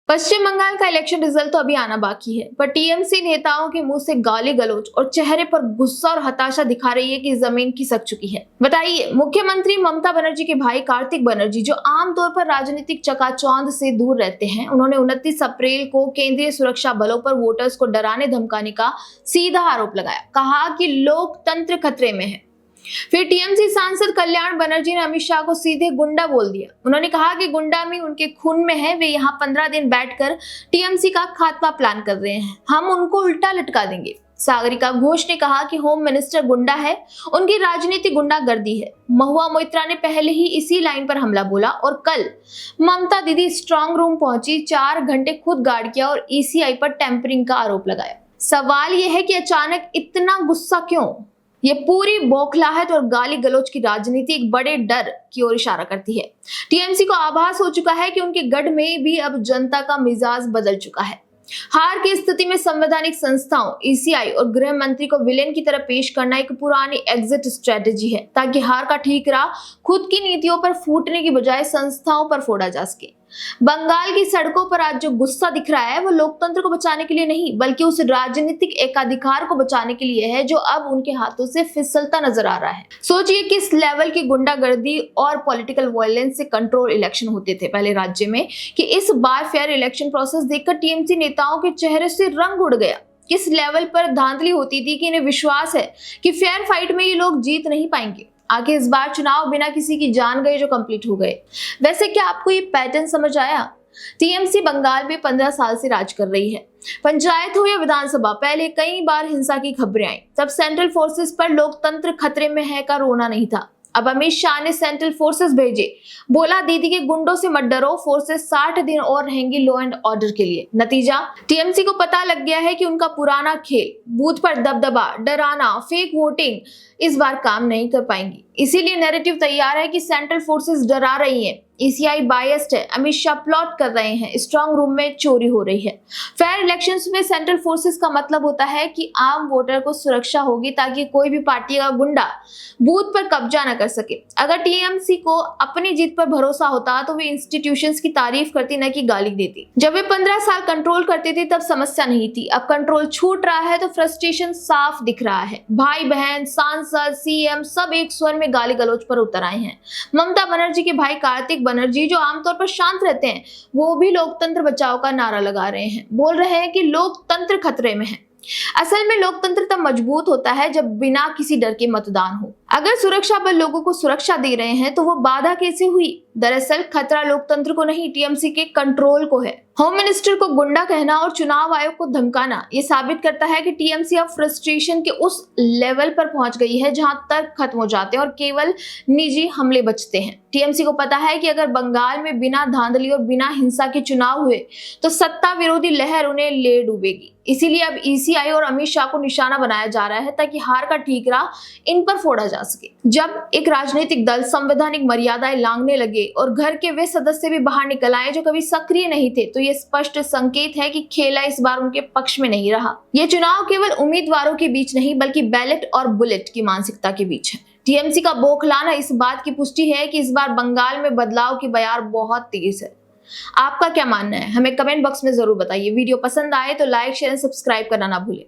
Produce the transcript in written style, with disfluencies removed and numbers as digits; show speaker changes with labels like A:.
A: पश्चिम बंगाल का election result तो अभी आना बाकी है, पर टीएमसी नेताओं के मुंह से गाली गलौज और चेहरे पर गुस्सा और हताशा दिखा रही है कि जमीन खिसक चुकी है। बताइए, मुख्यमंत्री ममता बनर्जी के भाई कार्तिक बनर्जी, जो आमतौर पर राजनीतिक चकाचौंध से दूर रहते हैं, उन्होंने 29 अप्रैल को केंद्रीय सुरक्षा बलों पर वोटर्स को डराने धमकाने का सीधा आरोप लगाया। कहा कि लोकतंत्र खतरे में है। फिर टीएमसी सांसद कल्याण बनर्जी ने अमित शाह को सीधे गुंडा बोल दिया। उन्होंने कहा कि गुंडामी उनके खून में है, वे यहाँ 15 दिन बैठकर टीएमसी का खात्मा प्लान कर रहे हैं, हम उनको उल्टा लटका देंगे। सागरिका घोष ने कहा कि होम मिनिस्टर गुंडा है, उनकी राजनीति गुंडागर्दी है। महुआ मोइत्रा ने पहले ही इसी लाइन पर हमला बोला और कल ममता दीदी स्ट्रांग रूम पहुंची, 4 घंटे खुद गार्ड किया और ईसीआई पर टेम्परिंग का आरोप लगाया। सवाल यह है कि अचानक इतना गुस्सा क्यों? ये पूरी बौखलाहट और गाली गलौज की राजनीति एक बड़े डर की ओर इशारा करती है। टीएमसी को आभास हो चुका है कि उनके गढ़ में भी अब जनता का मिजाज बदल चुका है। हार की स्थिति में संवैधानिक संस्थाओं, ईसीआई और गृह मंत्री को विलेन की तरह पेश करना एक पुरानी एग्जिट स्ट्रेटेजी है, ताकि हार का ठीकरा खुद की नीतियों पर फूटने की बजाय संस्थाओं पर फोड़ा जा सके। बंगाल की सड़कों पर आज जो गुस्सा दिख रहा है, वो लोकतंत्र को बचाने के लिए नहीं, बल्कि उस राजनीतिक एकाधिकार को बचाने के लिए है जो अब उनके हाथों से फिसलता नजर आ रहा है। सोचिए किस लेवल की गुंडागर्दी और पॉलिटिकल वायलेंस से कंट्रोल इलेक्शन होते थे पहले राज्य में, कि इस बार फेयर इलेक्शन प्रोसेस देखकर टीएमसी नेताओं के चेहरे से रंग उड़ गया। किस लेवल पर धांधली होती थी कि इन्हें विश्वास है कि फेयर फाइट में ये लोग जीत नहीं पाएंगे। आगे इस बार चुनाव बिना किसी की जान गए जो कंप्लीट हो गए। वैसे क्या आपको ये पैटर्न समझ आया? टीएमसी बंगाल में 15 साल से राज कर रही है। पंचायत हो या विधानसभा, पहले कई बार हिंसा की खबरें आई, तब सेंट्रल फोर्सेस पर लोकतंत्र खतरे में है का रोना नहीं था। अब अमित शाह ने सेंट्रल फोर्सेस भेजे, बोला दीदी के गुंडों से मत डरो, फोर्सेस 60 दिन और रहेंगी लॉ एंड ऑर्डर के लिए। नतीजा, टीएमसी को पता लग गया है कि उनका पुराना खेल, बूथ पर दबदबा, डराना, फेक वोटिंग इस बार काम नहीं कर पाएंगी। इसीलिए नैरेटिव तैयार है कि सेंट्रल फोर्सेस डरा रही है, ईसीआई बायस्ड है, अमित शाह प्लॉट कर रहे हैं, स्ट्रांग रूम में चोरी हो रही है। फेयर इलेक्शंस में सेंट्रल फोर्सेस का मतलब होता है कि आम वोटर को सुरक्षा होगी, ताकि कोई भी पार्टी का गुंडा बूथ पर कब्जा न कर सके। अगर टीएमसी को अपनी जीत पर भरोसा होता तो वे इंस्टीट्यूशंस की तारीफ करती, न कि गाली देती। जब वे 15 साल कंट्रोल करते थे तब समस्या नहीं थी, अब कंट्रोल छूट रहा है तो फ्रस्ट्रेशन साफ दिख रहा है। भाई बहन, सांसद, सीएम सब एक स्वर में गाली गलौज पर उतर आए हैं। ममता बनर्जी के भाई कार्तिक बनर्जी, जो आमतौर पर शांत रहते हैं, वो भी लोकतंत्र बचाओ का नारा लगा रहे हैं। बोल रहे हैं कि लोकतंत्र खतरे में है। असल में लोकतंत्र तब मजबूत होता है जब बिना किसी डर के मतदान हो। अगर सुरक्षा बल लोगों को सुरक्षा दे रहे हैं तो वो बाधा कैसे हुई? दरअसल खतरा लोकतंत्र को नहीं, टीएमसी के कंट्रोल को है। होम मिनिस्टर को गुंडा कहना और चुनाव आयोग को धमकाना, ये साबित करता है कि टीएमसी अब फ्रस्ट्रेशन के उस लेवल पर पहुंच गई है जहां तर्क खत्म हो जाते हैं और केवल निजी हमले बचते हैं। टीएमसी को पता है कि अगर बंगाल में बिना धांधली और बिना हिंसा के चुनाव हुए तो सत्ता विरोधी लहर उन्हें ले डूबेगी। इसीलिए अब ईसीआई और अमित शाह को निशाना बनाया जा रहा है, ताकि हार का ठीकरा इन पर फोड़ा जा सके। जब एक राजनीतिक दल संवैधानिक मर्यादाएं लांघने लगे और घर के वे सदस्य भी बाहर निकल आए जो कभी सक्रिय नहीं थे, तो ये स्पष्ट संकेत है कि खेला इस बार उनके पक्ष में नहीं रहा। ये चुनाव केवल उम्मीदवारों के बीच नहीं, बल्कि बैलेट और बुलेट की मानसिकता के बीच है। टीएमसी का बौखलाना इस बात की पुष्टि है कि इस बार बंगाल में बदलाव की बयार बहुत तेज है। आपका क्या मानना है? हमें कमेंट बॉक्स में जरूर बताइए। वीडियो पसंद आए तो लाइक, शेयर, सब्सक्राइब करना ना भूलें।